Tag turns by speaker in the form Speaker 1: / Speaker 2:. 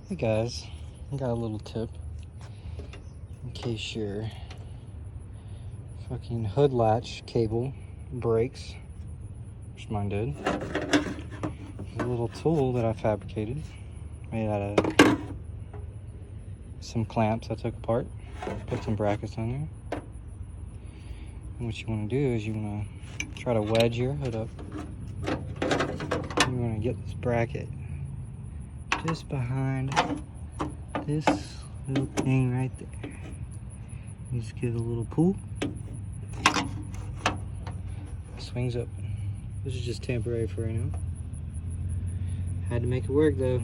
Speaker 1: Hey guys, I got a little tip in case your fucking hood latch cable breaks, which mine did. There's a little tool that I fabricated, made out of some clamps I took apart, put some brackets on there. And what you want to do is you want to try to wedge your hood up. You want to get this bracket just behind this little thing right there. You just give it a little pull. Swings up. This is just temporary for right now. Had to make it work though.